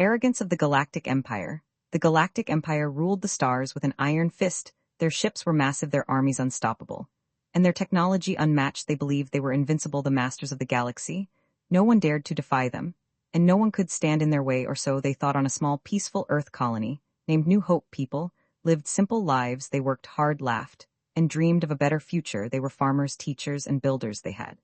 arrogance of the Galactic Empire. The Galactic Empire ruled the stars with an iron fist. Their ships were massive, their armies unstoppable. And their technology unmatched. They believed they were invincible, the masters of the galaxy. No one dared to defy them, and no one could stand in their way, or so they thought. On a small, peaceful Earth colony, named New Hope, people lived simple lives. They worked hard, laughed, and dreamed of a better future. They were farmers, teachers, and builders. They had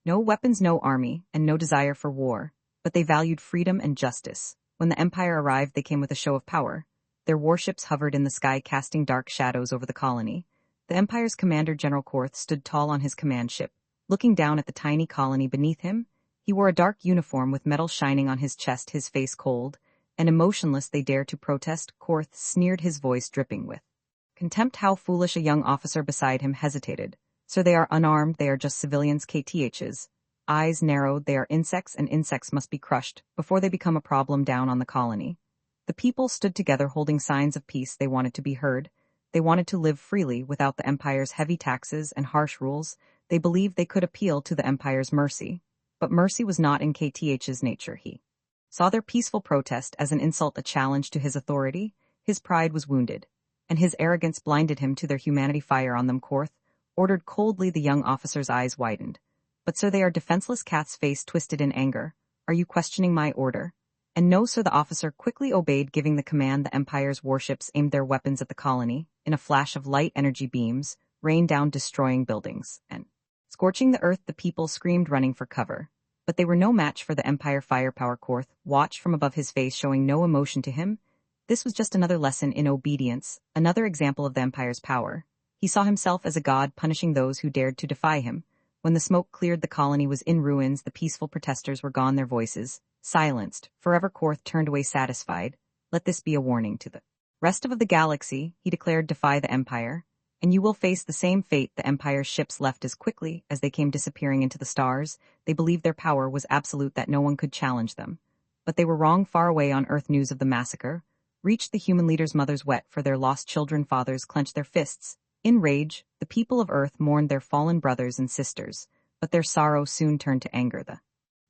no weapons, no army, and no desire for war, but they valued freedom and justice. When the Empire arrived, they came with a show of power. Their warships hovered in the sky, casting dark shadows over the colony. The Empire's commander, General Korth, stood tall on his command ship, looking down at the tiny colony beneath him. He wore a dark uniform with metal shining on his chest, his face cold and emotionless. They dared to protest. Korth sneered, his voice dripping with contempt. How foolish! A young officer beside him hesitated. Sir, they are unarmed, they are just civilians. KTH's eyes narrowed. They are insects, and insects must be crushed before they become a problem down on the colony. The people stood together, holding signs of peace. They wanted to be heard. They wanted to live freely without the Empire's heavy taxes and harsh rules. They believed they could appeal to the Empire's mercy. But mercy was not in KTH's nature. He saw their peaceful protest as an insult, a challenge to his authority. His pride was wounded, and his arrogance blinded him to their humanity. Fire on them, Korth ordered coldly. The young officer's eyes widened. But sir, they are defenseless. Cat's face twisted in anger. Are you questioning my order? And no, sir. The officer quickly obeyed, giving the command. The Empire's warships aimed their weapons at the colony. In a flash of light, energy beams rained down, destroying buildings and scorching the earth. The people screamed, running for cover. But they were no match for the Empire firepower. Korth watched from above, his face showing no emotion to him. This was just another lesson in obedience, another example of the Empire's power. He saw himself as a god, punishing those who dared to defy him. When the smoke cleared, the colony was in ruins. The peaceful protesters were gone, their voices silenced forever. Korth turned away, satisfied. Let this be a warning to the rest of the galaxy, he declared. Defy the Empire, and you will face the same fate. The Empire's ships left as quickly as they came, disappearing into the stars. They believed their power was absolute, that no one could challenge them. But they were wrong. Far away on Earth, news of the massacre reached the human leaders. Mothers wept for their lost children. Fathers clenched their fists. In rage, the people of Earth mourned their fallen brothers and sisters, but their sorrow soon turned to anger. The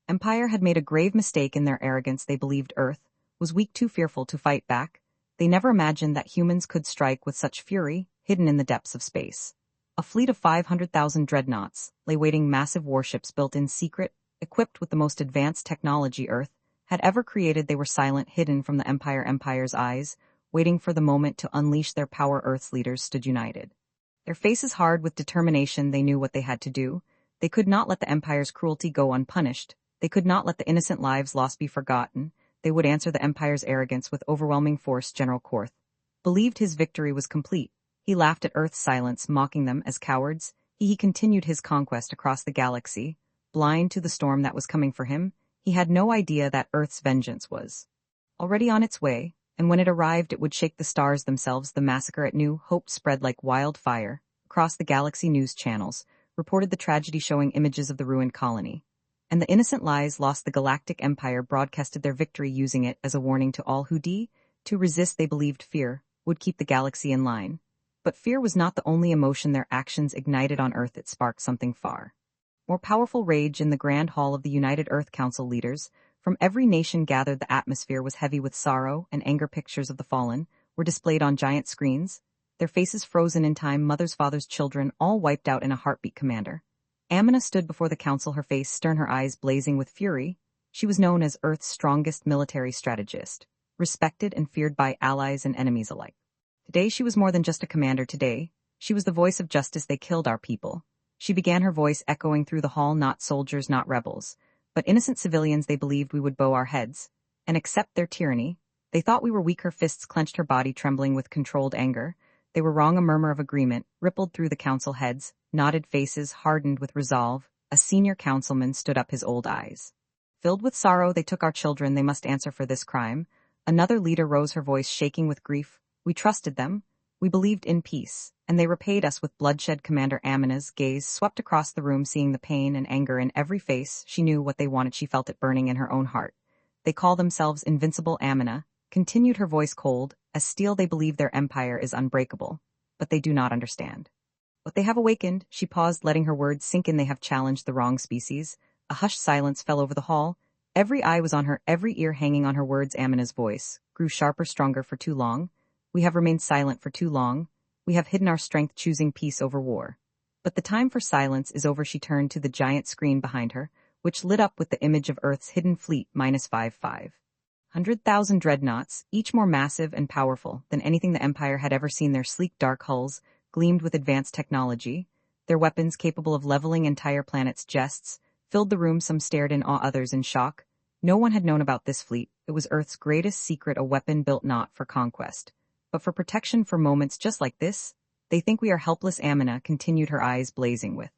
Empire had made a grave mistake in their arrogance. They believed Earth was weak, too fearful to fight back. They never imagined that humans could strike with such fury, hidden in the depths of space. A fleet of 500,000 dreadnoughts lay waiting, massive warships built in secret, equipped with the most advanced technology Earth had ever created. They were silent, hidden from the Empire's eyes, waiting for the moment to unleash their power. Earth's leaders stood united, their faces hard with determination. They knew what they had to do. They could not let the Empire's cruelty go unpunished. They could not let the innocent lives lost be forgotten. They would answer the Empire's arrogance with overwhelming force. General Korth believed his victory was complete. He laughed at Earth's silence, mocking them as cowards. He continued his conquest across the galaxy, blind to the storm that was coming for him. He had no idea that Earth's vengeance was already on its way, and when it arrived, it would shake the stars themselves. The massacre at New Hope spread like wildfire. Across the galaxy, news channels reported the tragedy, showing images of the ruined colony. And the innocent lives lost. The Galactic Empire broadcasted their victory, using it as a warning to all who dare to resist. They believed fear would keep the galaxy in line. But fear was not the only emotion their actions ignited on Earth. It sparked something far more powerful: rage. In the Grand Hall of the United Earth Council, leaders from every nation gathered. The atmosphere was heavy with sorrow and anger. Pictures of the fallen were displayed on giant screens, their faces frozen in time. Mothers, fathers, children, all wiped out in a heartbeat. Commander Amina stood before the council, her face stern, her eyes blazing with fury. She was known as Earth's strongest military strategist, respected and feared by allies and enemies alike. Today she was more than just a commander. Today she was the voice of justice. They killed our people. She began, her voice echoing through the hall. Not soldiers, not rebels, but innocent civilians. They believed we would bow our heads and accept their tyranny. They thought we were weak. Her fists clenched, her body trembling with controlled anger. They were wrong. A murmur of agreement rippled through the council. Heads, knotted faces hardened with resolve. A senior councilman stood up, his old eyes filled with sorrow. They took our children. They must answer for this crime. Another leader rose, her voice shaking with grief. We trusted them. We believed in peace, and they repaid us with bloodshed. Commander Amina's gaze swept across the room, seeing the pain and anger in every face. She knew what they wanted. She felt it burning in her own heart. They call themselves invincible. Amina continued, her voice cold as steel. They believe their empire is unbreakable, but they do not understand what they have awakened. She paused, letting her words sink in. They have challenged the wrong species. A hushed silence fell over the hall. Every eye was on her, every ear hanging on her words. Amina's voice grew sharper, stronger. For too long. We have remained silent for too long. We have hidden our strength, choosing peace over war. But the time for silence is over. She turned to the giant screen behind her, which lit up with the image of Earth's hidden fleet, -5,500,000 dreadnoughts, each more massive and powerful than anything the Empire had ever seen. Their sleek dark hulls gleamed with advanced technology. Their weapons, capable of leveling entire planets' chests, filled the room. Some stared in awe, others in shock. No one had known about this fleet. It was Earth's greatest secret, a weapon built not for conquest, but for protection. For moments just like this, they think we are helpless. Amina continued, her eyes blazing with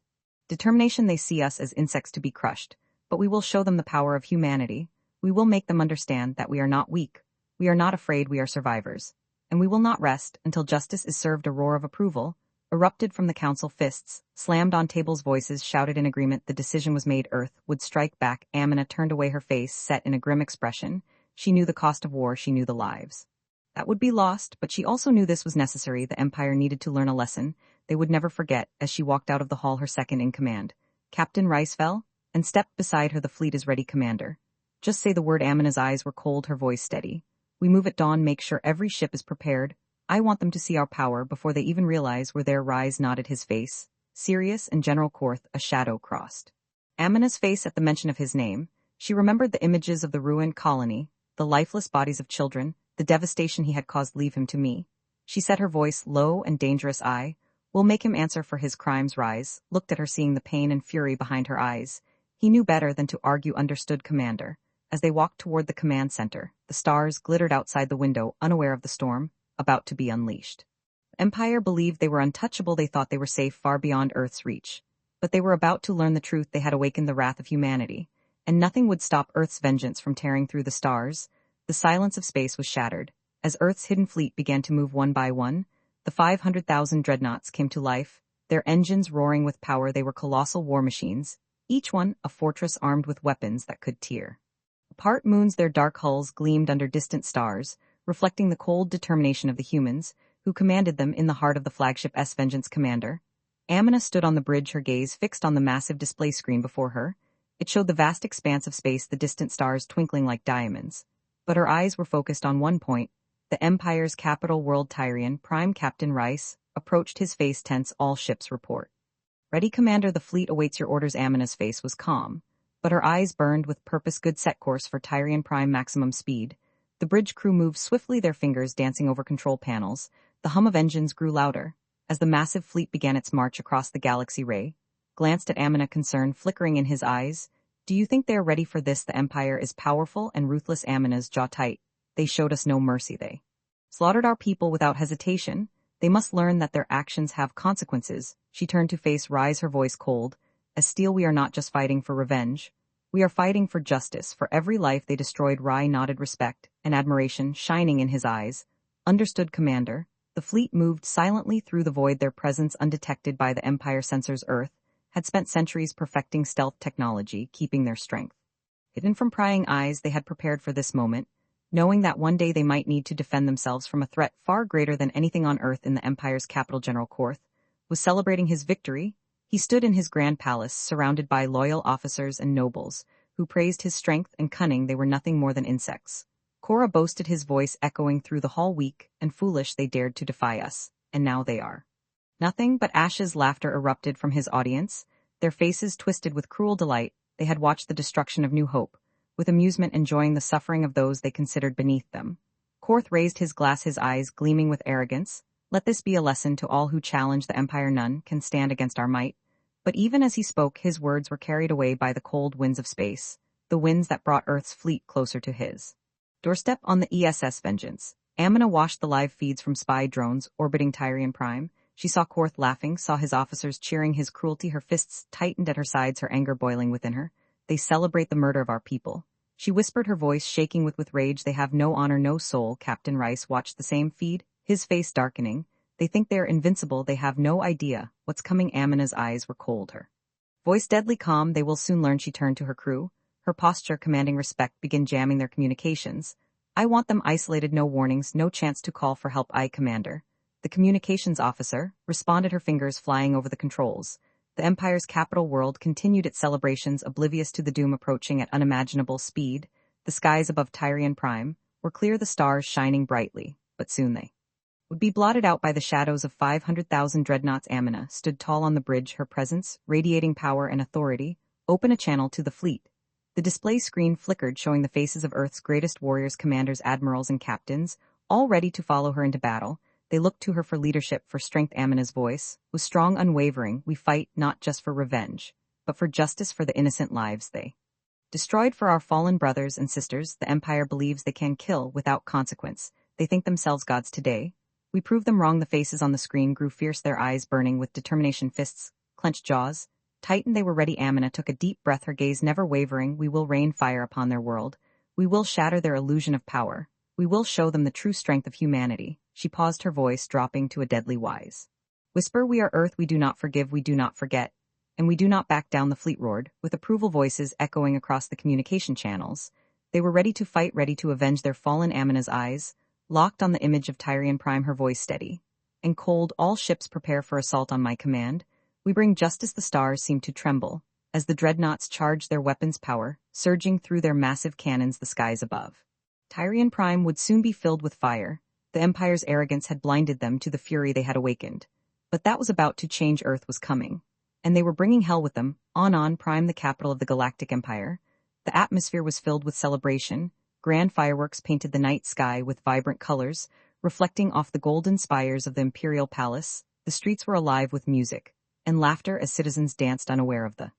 determination. They see us as insects to be crushed, but we will show them the power of humanity. We will make them understand that we are not weak, we are not afraid, we are survivors. And we will not rest until justice is served. A roar of approval erupted from the council. Fists slammed on tables, voices shouted in agreement. The decision was made. Earth would strike back. Amina turned away, her face set in a grim expression. She knew the cost of war, she knew the lives that would be lost, but she also knew this was necessary. The Empire needed to learn a lesson they would never forget. As she walked out of the hall, her second in command, Captain Rice, fell and stepped beside her. The fleet is ready, Commander. Just say the word. Amina's eyes were cold, her voice steady. We move at dawn. Make sure every ship is prepared. I want them to see our power before they even realize we're there. Rise nodded, his face serious, and General Korth, a shadow crossed Amina's face at the mention of his name. She remembered the images of the ruined colony, the lifeless bodies of children, the devastation he had caused. Leave him to me. She set her voice low and dangerous. I will make him answer for his crimes. Rise looked at her, seeing the pain and fury behind her eyes. He knew better than to argue. Understood, Commander. As they walked toward the command center, the stars glittered outside the window, unaware of the storm about to be unleashed. The Empire believed they were untouchable. They thought they were safe, far beyond Earth's reach. But they were about to learn the truth. They had awakened the wrath of humanity, and nothing would stop Earth's vengeance from tearing through the stars. The silence of space was shattered. As Earth's hidden fleet began to move one by one, the 500,000 dreadnoughts came to life, their engines roaring with power. They were colossal war machines, each one a fortress armed with weapons that could tear apart moons. Their dark hulls gleamed under distant stars, reflecting the cold determination of the humans who commanded them. In the heart of the flagship's vengeance, Commander, Amina stood on the bridge, her gaze fixed on the massive display screen before her. It showed the vast expanse of space, the distant stars twinkling like diamonds. But her eyes were focused on one point, the Empire's capital. World Tyrian Prime Captain Rice approached, his face tense. All ships report. Ready, Commander. The fleet awaits your orders. Amina's face was calm, but her eyes burned with purpose. Good, set course for Tyrian Prime, maximum speed. The bridge crew moved swiftly, their fingers dancing over control panels. The hum of engines grew louder as the massive fleet began its march across the galaxy. Ray glanced at Amina, concern flickering in his eyes. Do you think they are ready for this? The Empire is powerful and ruthless. Amina's jaw tight. They showed us no mercy. They slaughtered our people without hesitation. They must learn that their actions have consequences. She turned to face Rise, her voice cold as steel. We are not just fighting for revenge. We are fighting for justice, for every life they destroyed. Rai nodded, respect and admiration shining in his eyes. Understood, Commander. The fleet moved silently through the void, their presence undetected by the Empire sensors. Earth had spent centuries perfecting stealth technology, keeping their strength hidden from prying eyes. They had prepared for this moment, knowing that one day they might need to defend themselves from a threat far greater than anything on Earth. In the Empire's capital, General Korth was celebrating his victory. He stood in his grand palace, surrounded by loyal officers and nobles who praised his strength and cunning. They were nothing more than insects, Cora boasted, his voice echoing through the hall. Weak and foolish, they dared to defy us, and now they are nothing but ashes. Laughter erupted from his audience, their faces twisted with cruel delight. They had watched the destruction of New Hope, with amusement enjoying the suffering of those they considered beneath them. Korth raised his glass, his eyes gleaming with arrogance. Let this be a lesson to all who challenge the Empire. None can stand against our might. But even as he spoke, his words were carried away by the cold winds of space, the winds that brought Earth's fleet closer to his doorstep. On the ESS Vengeance, Amina watched the live feeds from spy drones orbiting Tyrian Prime. She saw Korth laughing, saw his officers cheering his cruelty. Her fists tightened at her sides, her anger boiling within her. They celebrate the murder of our people, she whispered, her voice shaking with rage. They have no honor, no soul. Captain Rice watched the same feed, his face darkening. They think they are invincible. They have no idea what's coming. Amina's eyes were cold, her voice deadly calm. They will soon learn. She turned to her crew, her posture commanding respect. Begin jamming their communications. I want them isolated, no warnings, no chance to call for help. I, Commander. The communications officer responded, her fingers flying over the controls. The Empire's capital world continued its celebrations, oblivious to the doom approaching at unimaginable speed. The skies above Tyrian Prime were clear, the stars shining brightly, but soon they would be blotted out by the shadows of 500,000 dreadnoughts. Amina stood tall on the bridge, her presence, radiating power and authority, open a channel to the fleet. The display screen flickered, showing the faces of Earth's greatest warriors, commanders, admirals, and captains, all ready to follow her into battle. They looked to her for leadership, for strength. Amina's voice was strong, unwavering. We fight not just for revenge, but for justice, for the innocent lives they destroyed, for our fallen brothers and sisters. The Empire believes they can kill without consequence. They think themselves gods today. We prove them wrong. The faces on the screen grew fierce, their eyes burning with determination, fists, clenched jaws, tightened. They were ready. Amina took a deep breath, her gaze never wavering. We will rain fire upon their world. We will shatter their illusion of power. We will show them the true strength of humanity. She paused, her voice dropping to a deadly wise whisper. We are Earth, we do not forgive, we do not forget, and we do not back down. The fleet roared, with approval voices echoing across the communication channels. They were ready to fight, ready to avenge their fallen. Amina's eyes locked on the image of Tyrian Prime, her voice steady and cold. All ships prepare for assault on my command. We bring justice. The stars seemed to tremble as the dreadnoughts charged, their weapons' power surging through their massive cannons. The skies above Tyrian Prime would soon be filled with fire. The Empire's arrogance had blinded them to the fury they had awakened. But that was about to change. Earth was coming, and they were bringing hell with them. On Prime, the capital of the Galactic Empire, the atmosphere was filled with celebration. Grand fireworks painted the night sky with vibrant colors, reflecting off the golden spires of the Imperial Palace. The streets were alive with music and laughter as citizens danced, unaware of the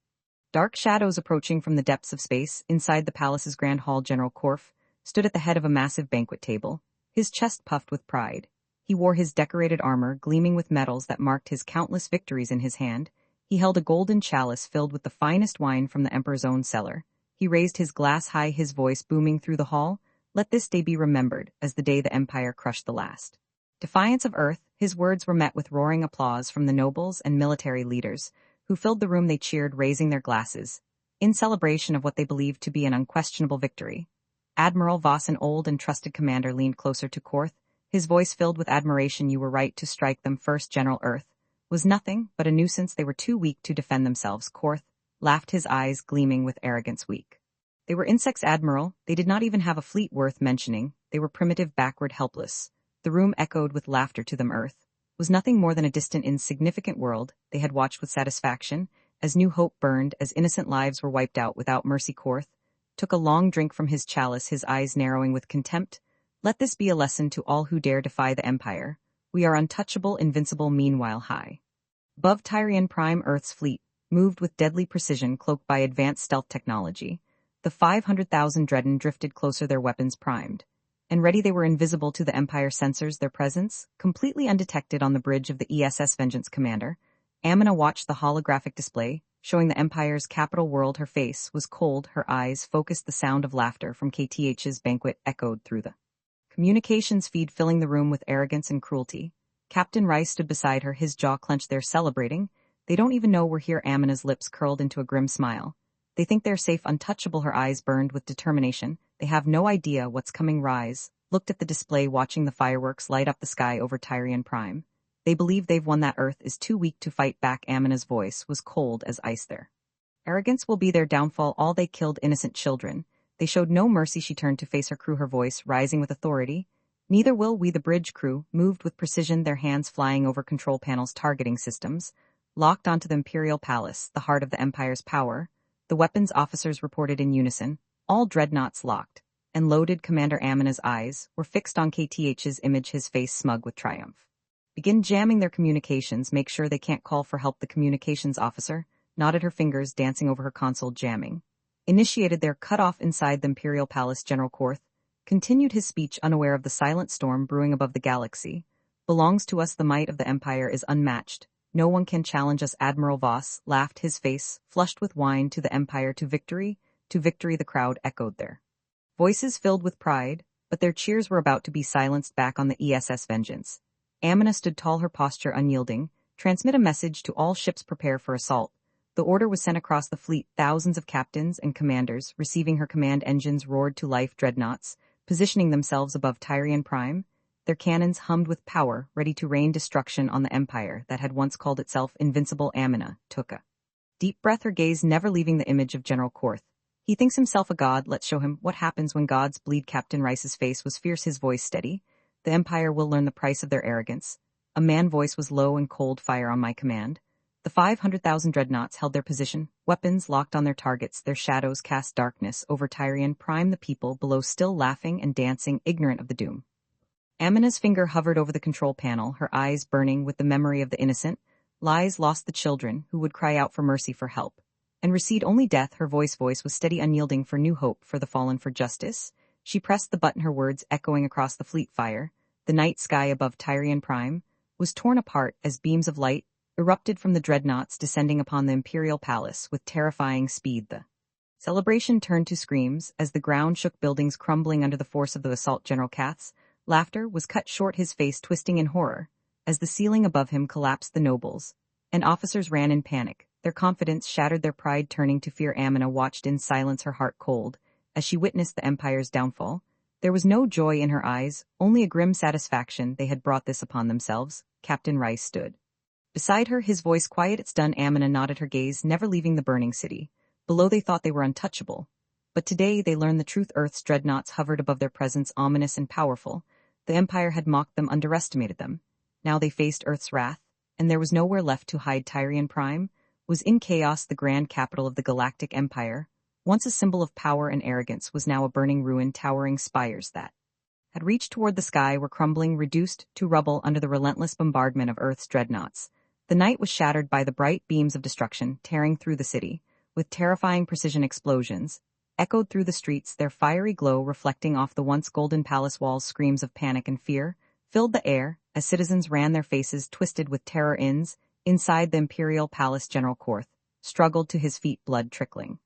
dark shadows approaching from the depths of space. Inside the palace's grand hall, General Korf stood at the head of a massive banquet table, his chest puffed with pride. He wore his decorated armor, gleaming with medals that marked his countless victories. In his hand, he held a golden chalice filled with the finest wine from the Emperor's own cellar. He raised his glass high, his voice booming through the hall. Let this day be remembered as the day the Empire crushed the last defiance of Earth. His words were met with roaring applause from the nobles and military leaders who filled the room. They cheered, raising their glasses in celebration of what they believed to be an unquestionable victory. Admiral Voss, an old and trusted commander, leaned closer to Korth, his voice filled with admiration. You were right to strike them first. General. Earth was nothing but a nuisance. They were too weak to defend themselves. Korth laughed, his eyes gleaming with arrogance. Weak? They were insects, Admiral. They did not even have a fleet worth mentioning. They were primitive, backward, helpless. The room echoed with laughter to them. Earth was nothing more than a distant, insignificant world they had watched with satisfaction as new hope burned, as innocent lives were wiped out without mercy. Korth took a long drink from his chalice, his eyes narrowing with contempt. Let this be a lesson to all who dare defy the Empire. We are untouchable, invincible. Meanwhile, high above Tyrian Prime, Earth's fleet moved with deadly precision, cloaked by advanced stealth technology. The 500,000 Dreadnoughts drifted closer, their weapons primed and ready. They were invisible to the Empire sensors, their presence completely undetected. On the bridge of the ESS Vengeance, Commander Amina watched the holographic display, showing the Empire's capital world. Her face was cold, her eyes focused. The sound of laughter from KTH's banquet echoed through the communications feed, filling the room with arrogance and cruelty. Captain Rice stood beside her, his jaw clenched. They're celebrating. They don't even know we're here. Amina's lips curled into a grim smile. They think they're safe, untouchable. Her eyes burned with determination. They have no idea what's coming. Rise looked at the display, watching the fireworks light up the sky over Tyrian Prime. They believe they've won, that Earth is too weak to fight back. Amina's voice was cold as ice. Their arrogance will be their downfall. All they killed innocent children. They showed no mercy. She turned to face her crew, her voice rising with authority. Neither will we. The bridge crew moved with precision, their hands flying over control panels, targeting systems locked onto the Imperial Palace, the heart of the Empire's power. The weapons officers reported in unison, all dreadnoughts locked and loaded. Commander Amina's eyes were fixed on KTH's image, his face smug with triumph. Begin jamming their communications. Make sure they can't call for help. The communications officer nodded, her fingers dancing over her console. Jamming initiated. Their cut off inside the Imperial Palace. General Korth continued his speech, unaware of the silent storm brewing above the galaxy. Belongs to us. The might of the Empire is unmatched. No one can challenge us. Admiral Voss laughed, his face flushed with wine. To the Empire, to victory, to victory. The crowd echoed, their voices filled with pride, but their cheers were about to be silenced. Back on the ESS Vengeance, Amina stood tall, her posture unyielding. Transmit a message to all ships, prepare for assault. The order was sent across the fleet, thousands of captains and commanders receiving her command. Engines roared to life, dreadnoughts positioning themselves above Tyrian Prime. Their cannons hummed with power, ready to rain destruction on the empire that had once called itself Invincible. Amina took a deep breath, her gaze never leaving the image of General Korth. He thinks himself a god, let's show him what happens when gods bleed. Captain Rice's face was fierce, his voice steady. The empire will learn the price of their arrogance. A man's voice was low and cold. Fire on my command. The 500,000 dreadnoughts held their position, weapons locked on their targets, their shadows cast darkness over Tyrian Prime, the people below still laughing and dancing, ignorant of the doom. Amina's finger hovered over the control panel, her eyes burning with the memory of the innocent. Lies lost the children, who would cry out for mercy, for help, and recede only death. Her voice was steady, unyielding, for new hope, for the fallen, for justice. She pressed the button, her words echoing across the fleet. Fire. The night sky above Tyrian Prime was torn apart as beams of light erupted from the dreadnoughts, descending upon the imperial palace with terrifying speed. The celebration turned to screams as the ground shook, buildings crumbling under the force of the assault. General Kath's laughter was cut short, his face twisting in horror. As the ceiling above him collapsed, the nobles and officers ran in panic, their confidence shattered, their pride turning to fear. Amina watched in silence, her heart cold, as she witnessed the empire's downfall. There was no joy in her eyes, only a grim satisfaction. They had brought this upon themselves. Captain Rice stood beside her, his voice quiet. It's done. Amina nodded, her gaze never leaving the burning city. Below they thought they were untouchable, but today they learned the truth. Earth's dreadnoughts hovered above their presence, ominous and powerful. The empire had mocked them, underestimated them. Now they faced Earth's wrath, and there was nowhere left to hide. Tyrian Prime was in chaos. The grand capital of the Galactic Empire, once a symbol of power and arrogance, was now a burning ruin. Towering spires that had reached toward the sky were crumbling, reduced to rubble under the relentless bombardment of Earth's dreadnoughts. The night was shattered by the bright beams of destruction tearing through the city, with terrifying precision. Explosions echoed through the streets, their fiery glow reflecting off the once golden palace walls. Screams of panic and fear filled the air as citizens ran, their faces twisted with terror. Inside the imperial palace, General Korth struggled to his feet, blood trickling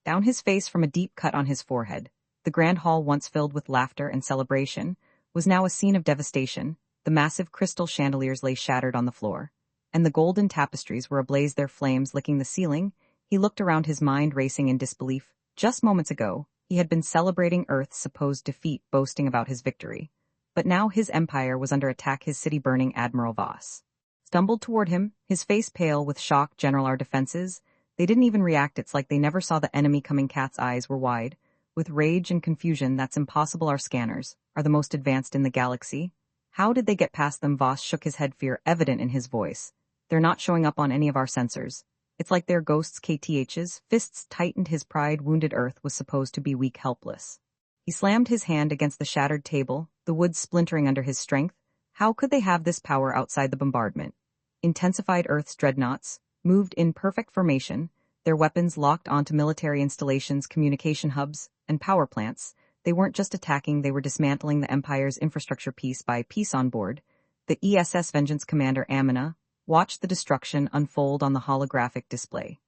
down his face from a deep cut on his forehead. The grand hall, once filled with laughter and celebration, was now a scene of devastation. The massive crystal chandeliers lay shattered on the floor, and the golden tapestries were ablaze, their flames licking the ceiling. He looked around, his mind racing in disbelief. Just moments ago, he had been celebrating Earth's supposed defeat, boasting about his victory. But now his empire was under attack, his city burning. Admiral Voss stumbled toward him, his face pale with shock. General, our defenses, they didn't even react. It's like they never saw the enemy coming. Kath's eyes were wide with rage and confusion. That's impossible. Our scanners are the most advanced in the galaxy. How did they get past them? Voss shook his head, fear evident in his voice. They're not showing up on any of our sensors. It's like they're ghosts. KTH's fists tightened, his pride wounded. Earth was supposed to be weak, helpless. He slammed his hand against the shattered table, the wood splintering under his strength. How could they have this power outside the bombardment? Intensified. Earth's dreadnoughts moved in perfect formation, their weapons locked onto military installations, communication hubs, and power plants. They weren't just attacking, they were dismantling the Empire's infrastructure piece by piece. On board the ESS Vengeance, Commander Amina watched the destruction unfold on the holographic display.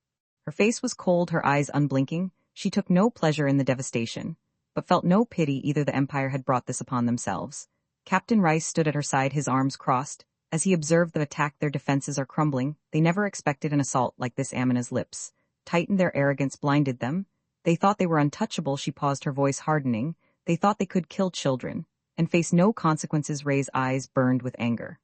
Her face was cold, her eyes unblinking. She took no pleasure in the devastation, but felt no pity either. The Empire had brought this upon themselves. Captain Rice stood at her side, his arms crossed, as he observed the attack. Their defenses are crumbling. They never expected an assault like this. Amina's lips tightened, their arrogance blinded them. They thought they were untouchable. She paused, her voice hardening. They thought they could kill children and face no consequences. Ray's eyes burned with anger.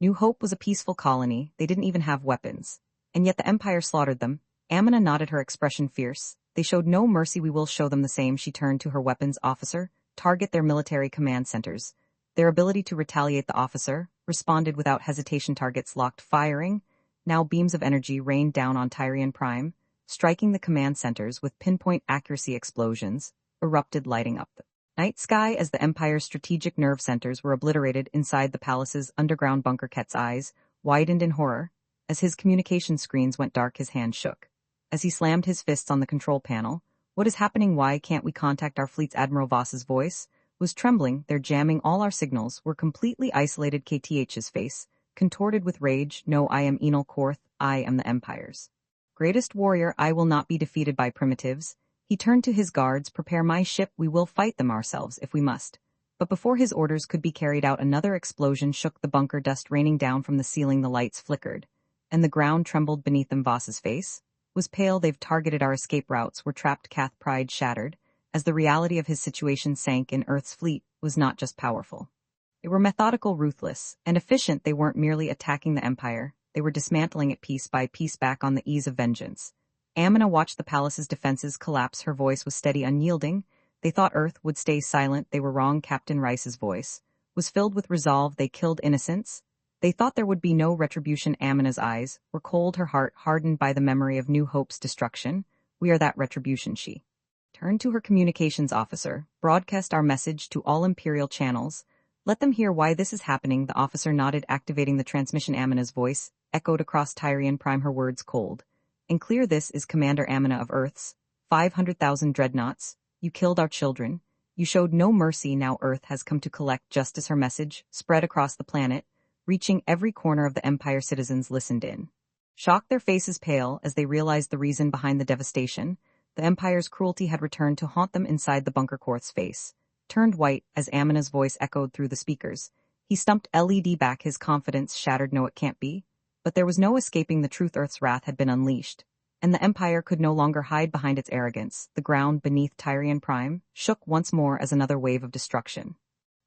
New Hope was a peaceful colony. They didn't even have weapons, and yet the Empire slaughtered them. Amina nodded, her expression fierce. They showed no mercy. We will show them the same. She turned to her weapons officer. Target their military command centers. Their ability to retaliate. The officer responded without hesitation. Targets locked, firing. Now beams of energy rained down on Tyrian Prime, striking the command centers with pinpoint accuracy. Explosions erupted, lighting up the night sky as the Empire's strategic nerve centers were obliterated inside the palace's underground bunker. Ket's eyes widened in horror as his communication screens went dark. His hand shook as he slammed his fists on the control panel. What is happening? Why can't we contact our fleets? Admiral Voss's voice was trembling. They're jamming all our signals. We're completely isolated. KTH's face contorted with rage. No, I am Enel Korth. I am the Empire's greatest warrior. I will not be defeated by primitives. He turned to his guards. Prepare my ship. We will fight them ourselves if we must. But before his orders could be carried out, another explosion shook the bunker, dust raining down from the ceiling. The lights flickered, and the ground trembled beneath them. Voss's face was pale. They've targeted our escape routes. We're trapped. Kath pride shattered as the reality of his situation sank in. Earth's fleet was not just powerful. They were methodical, ruthless, and efficient. They weren't merely attacking the Empire, they were dismantling it piece by piece back on the ease of vengeance. Amina watched the palace's defenses collapse. Her voice was steady, unyielding. They thought Earth would stay silent. They were wrong. Captain Rice's voice was filled with resolve. They killed innocents. They thought there would be no retribution. Amina's eyes were cold, her heart hardened by the memory of New Hope's destruction. We are that retribution, she turned to her communications officer. Broadcast our message to all Imperial channels. Let them hear why this is happening. The officer nodded, activating the transmission. Amina's voice echoed across Tyrian Prime, her words cold and clear. This is Commander Amina of Earth's 500,000 dreadnoughts. You killed our children. You showed no mercy. Now Earth has come to collect justice. Her message spread across the planet, reaching every corner of the Empire. Citizens listened in shock, their faces pale as they realized the reason behind the devastation. The Empire's cruelty had returned to haunt them. Inside the bunker, Korth's face turned white as Amina's voice echoed through the speakers. He stumped LED back, his confidence shattered. No, it can't be. But there was no escaping the truth. Earth's wrath had been unleashed, and the Empire could no longer hide behind its arrogance. The ground beneath Tyrian Prime shook once more as another wave of destruction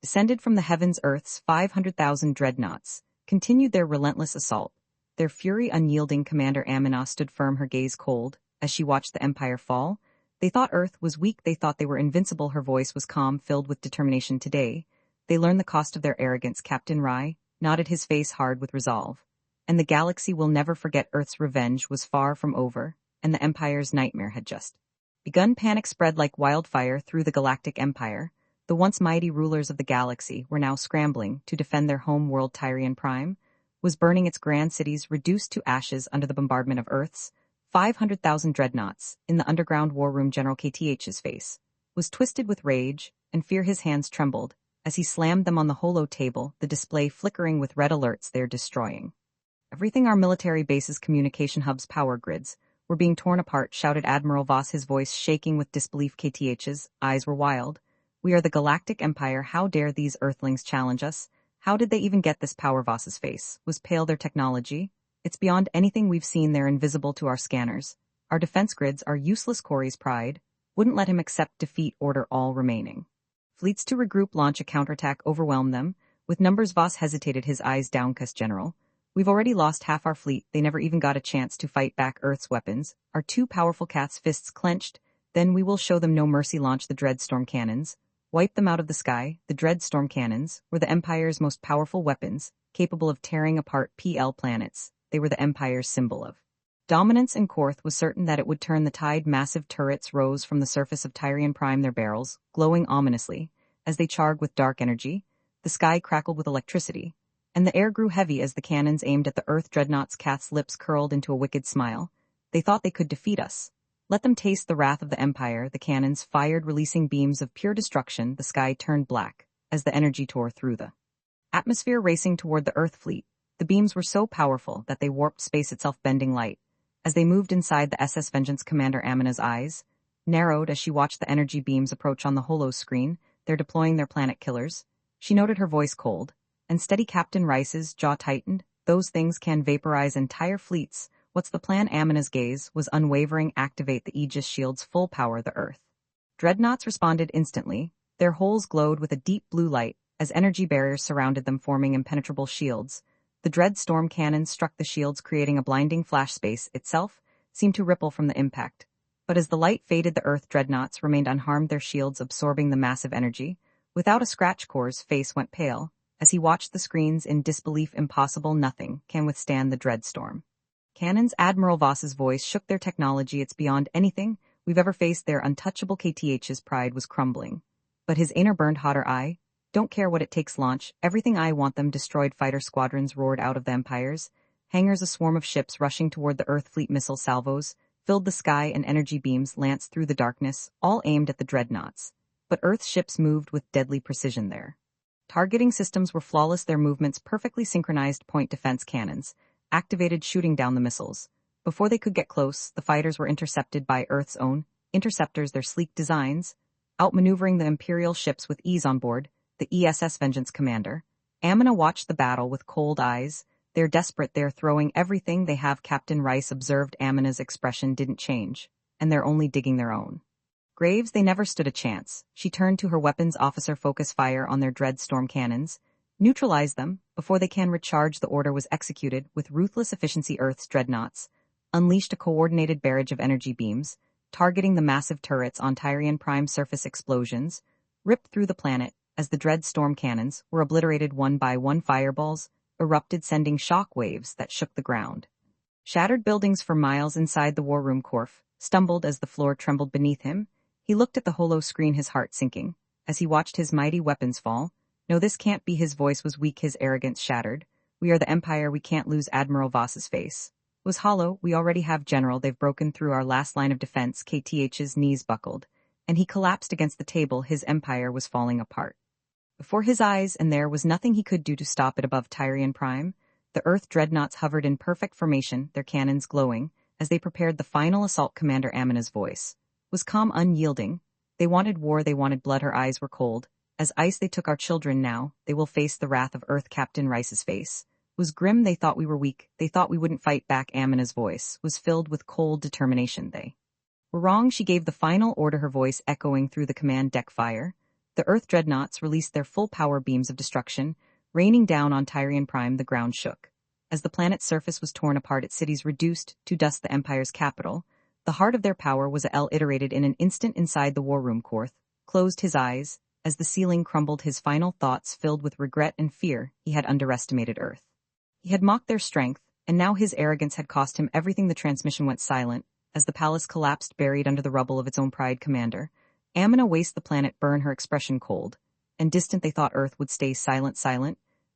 descended from the heavens. Earth's 500,000 dreadnoughts continued their relentless assault, their fury unyielding. Commander Amina stood firm, her gaze cold, as she watched the Empire fall. They thought Earth was weak. They thought they were invincible. Her voice was calm, filled with determination. Today, they learned the cost of their arrogance. Captain Rye nodded, his face hard with resolve. And the galaxy will never forget. Earth's revenge was far from over, and the Empire's nightmare had just begun. Panic spread like wildfire through the Galactic Empire. The once mighty rulers of the galaxy were now scrambling to defend their home world. Tyrian Prime was burning, its grand cities reduced to ashes under the bombardment of Earth's 500,000 dreadnoughts. In the underground war room, General KTH's face was twisted with rage and fear. His hands trembled as he slammed them on the holo table, the display flickering with red alerts. They're destroying everything. Our military bases, communication hubs, power grids were being torn apart, shouted Admiral Voss, his voice shaking with disbelief. KTH's eyes were wild. We are the Galactic Empire. How dare these Earthlings challenge us? How did they even get this power? Voss's face was pale. Their technology, it's beyond anything we've seen. They're invisible to our scanners. Our defense grids are useless. Corey's pride wouldn't let him accept defeat. Order all remaining fleets to regroup, launch a counterattack, overwhelm them with numbers. Voss hesitated, his eyes downcast. General, we've already lost half our fleet. They never even got a chance to fight back. Earth's weapons are too powerful. Cat's fists clenched. Then we will show them no mercy. Launch the Dreadstorm cannons. Wipe them out of the sky. The Dreadstorm cannons were the Empire's most powerful weapons, capable of tearing apart PL planets. They were the Empire's symbol of dominance, and Korth was certain that it would turn the tide. Massive turrets rose from the surface of Tyrian Prime, their barrels glowing ominously as they charged with dark energy. The sky crackled with electricity, and the air grew heavy as the cannons aimed at the Earth dreadnoughts. Kath's lips curled into a wicked smile. They thought they could defeat us. Let them taste the wrath of the Empire. The cannons fired, releasing beams of pure destruction. The sky turned black as the energy tore through the atmosphere, racing toward the Earth fleet. The beams were so powerful that they warped space itself, bending light. As they moved inside the SS Vengeance, Commander Amina's eyes narrowed as she watched the energy beams approach on the holo screen. They're deploying their planet killers, she noted, her voice cold and steady. Captain Rice's jaw tightened. Those things can vaporize entire fleets. What's the plan? Amina's gaze was unwavering. Activate the Aegis shields, full power the Earth dreadnoughts responded instantly. Their hulls glowed with a deep blue light as energy barriers surrounded them, forming impenetrable shields. The Dreadstorm cannons struck the shields, creating a blinding flash. Space itself seemed to ripple from the impact. But as the light faded, the Earth dreadnoughts remained unharmed, their shields absorbing the massive energy. Without a scratch, Kor's face went pale as he watched the screens in disbelief. Impossible. Nothing can withstand the Dreadstorm cannons. Admiral Voss's voice shook. Their technology, it's beyond anything we've ever faced. They're untouchable. KTH's pride was crumbling, but his inner burned hotter. I don't care what it takes. Launch everything. I want them destroyed. Fighter squadrons roared out of the Empire's hangars, a swarm of ships rushing toward the Earth fleet. Missile salvos filled the sky and energy beams lanced through the darkness, all aimed at the dreadnoughts. But Earth's ships moved with deadly precision. Their targeting systems were flawless, their movements perfectly synchronized. Point defense cannons activated, shooting down the missiles. Before they could get close, the fighters were intercepted by Earth's own interceptors, their sleek designs outmaneuvering the Imperial ships with ease. On board the ESS Vengeance, Commander Amina watched the battle with cold eyes. They're desperate. They're throwing everything they have. Captain Rice observed. Amina's expression didn't change, and they're only digging their own graves. They never stood a chance. She turned to her weapons officer. Focus fire on their Dreadstorm cannons. Neutralize them before they can recharge. The order was executed with ruthless efficiency. Earth's dreadnoughts unleashed a coordinated barrage of energy beams, targeting the massive turrets on Tyrian Prime. Surface explosions ripped through the planet as the dread storm cannons were obliterated one by one. Fireballs erupted, sending shock waves that shook the ground. Shattered buildings for miles inside the war room. Korf stumbled as the floor trembled beneath him. He looked at the holo screen, his heart sinking, as he watched his mighty weapons fall. No, this can't be. His voice was weak, his arrogance shattered. We are the Empire, we can't lose. Admiral Voss's face was hollow. We already have General, they've broken through our last line of defense. KTH's knees buckled, and he collapsed against the table. His empire was falling apart before his eyes, and there was nothing he could do to stop it. Above Tyrian Prime, the Earth dreadnoughts hovered in perfect formation, their cannons glowing as they prepared the final assault. Commander Amina's voice was calm, unyielding. They wanted war, they wanted blood. Her eyes were cold as ice. They took our children, now they will face the wrath of Earth. Captain Rice's face was grim. They thought we were weak, they thought we wouldn't fight back. Amina's voice was filled with cold determination. They were wrong. She gave the final order, her voice echoing through the command deck. Fire. The Earth dreadnoughts released their full power, beams of destruction raining down on Tyrian Prime. The ground shook as the planet's surface was torn apart, its cities reduced to dust. The Empire's capital, the heart of their power, was iterated in an instant. Inside the war room, Korth closed his eyes as the ceiling crumbled, his final thoughts filled with regret and fear. He had underestimated Earth. He had mocked their strength, and now his arrogance had cost him everything. The transmission went silent as the palace collapsed, buried under the rubble of its own pride. Commander Amina waste the planet, burn. Her expression cold and distant. They thought Earth would stay silent.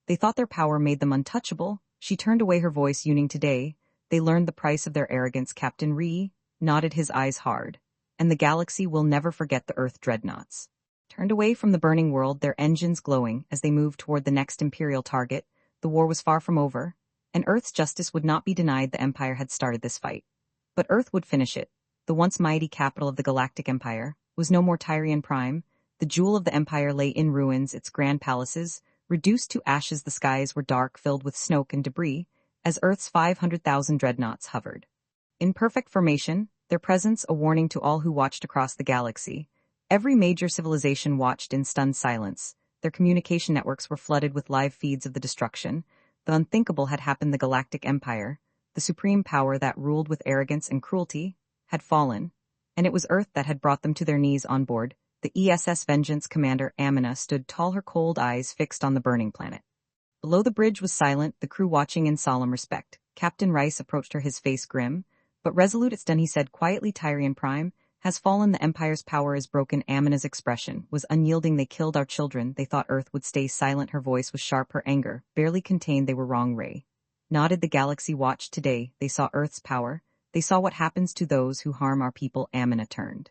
They thought their power made them untouchable. She turned away, her voice uniting. Today, they learned the price of their arrogance. Captain Ree nodded, his eyes hard, and the galaxy will never forget. The Earth dreadnoughts turned away from the burning world, their engines glowing as they moved toward the next Imperial target. The war was far from over, and Earth's justice would not be denied. The Empire had started this fight, but Earth would finish it. The once mighty capital of the Galactic Empire was no more. Tyrian Prime, the jewel of the Empire, lay in ruins, its grand palaces reduced to ashes. The skies were dark, filled with smoke and debris, as Earth's 500,000 dreadnoughts hovered in perfect formation, their presence a warning to all who watched across the galaxy. Every major civilization watched in stunned silence. Their communication networks were flooded with live feeds of the destruction. The unthinkable had happened. The Galactic Empire, the supreme power that ruled with arrogance and cruelty, had fallen, and it was Earth that had brought them to their knees. On board the ESS Vengeance, Commander Amina stood tall, her cold eyes fixed on the burning planet. Below, the bridge was silent, the crew watching in solemn respect. Captain Rice approached her, his face grim but resolute. It's done, he said quietly. Tyrian Prime has fallen, the Empire's power is broken. Amina's expression was unyielding. They killed our children, they thought Earth would stay silent. Her voice was sharp, her anger barely contained. They were wrong. Ray nodded. The galaxy watched. Today, they saw Earth's power. They saw what happens to those who harm our people. Amina turned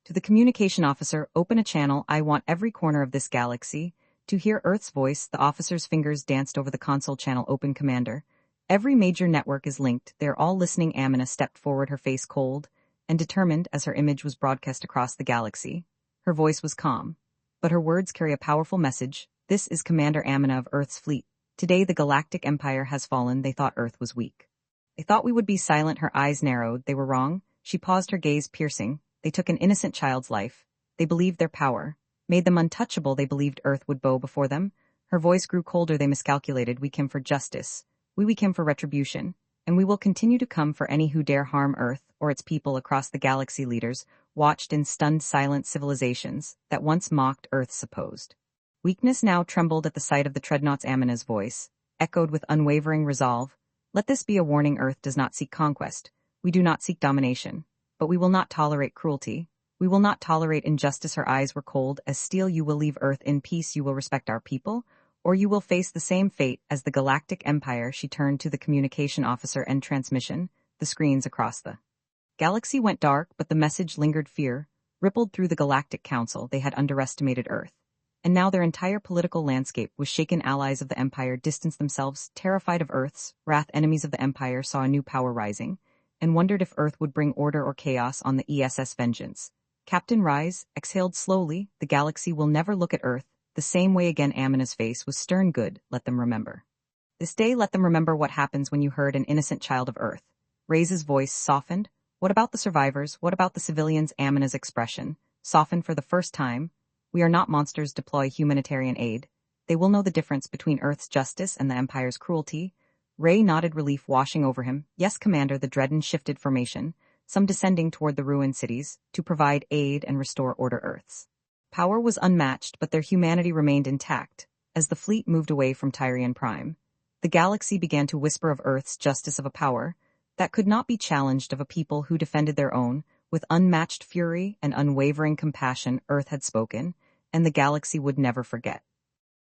to the communication officer. Open a channel. I want every corner of this galaxy to hear Earth's voice. The officer's fingers danced over the console. Channel open, Commander. Every major network is linked. They're all listening. Amina stepped forward, her face cold and determined as her image was broadcast across the galaxy. Her voice was calm, but her words carry a powerful message. This is Commander Amina of Earth's fleet. Today the Galactic Empire has fallen. They thought Earth was weak. They thought we would be silent. Her eyes narrowed. They were wrong. She paused, her gaze piercing. They took an innocent child's life. They believed their power made them untouchable. They believed Earth would bow before them. Her voice grew colder. They miscalculated. We came for justice. We came for retribution. And we will continue to come for any who dare harm Earth or its people. Across the galaxy, leaders watched in stunned silence. Civilizations that once mocked Earth's supposed weakness now trembled at the sight of the dreadnoughts. Amina's voice echoed with unwavering resolve. Let this be a warning. Earth does not seek conquest. We do not seek domination. But we will not tolerate cruelty. We will not tolerate injustice. Her eyes were cold as steel. You will leave Earth in peace. You will respect our people, or you will face the same fate as the Galactic Empire. She turned to the communication officer. End transmission. The screens across the galaxy went dark, but the message lingered. Fear rippled through the Galactic Council. They had underestimated Earth, and now their entire political landscape was shaken. Allies of the Empire distanced themselves, terrified of Earth's wrath. Enemies of the Empire saw a new power rising and wondered if Earth would bring order or chaos on the ESS Vengeance. Captain Rise exhaled slowly. The galaxy will never look at Earth the same way again. Amina's face was stern. Good, let them remember. This day let them remember what happens when you hurt an innocent child of Earth. Ray's voice softened. What about the survivors? What about the civilians? Amina's expression softened for the first time. We are not monsters. Deploy humanitarian aid. They will know the difference between Earth's justice and the Empire's cruelty. Ray nodded, relief washing over him. Yes, Commander, the Dredden shifted formation, some descending toward the ruined cities, to provide aid and restore order Earth's. Power was unmatched, but their humanity remained intact. As the fleet moved away from Tyrian Prime, the galaxy began to whisper of Earth's justice, of a power that could not be challenged, of a people who defended their own. With unmatched fury and unwavering compassion, Earth had spoken, and the galaxy would never forget.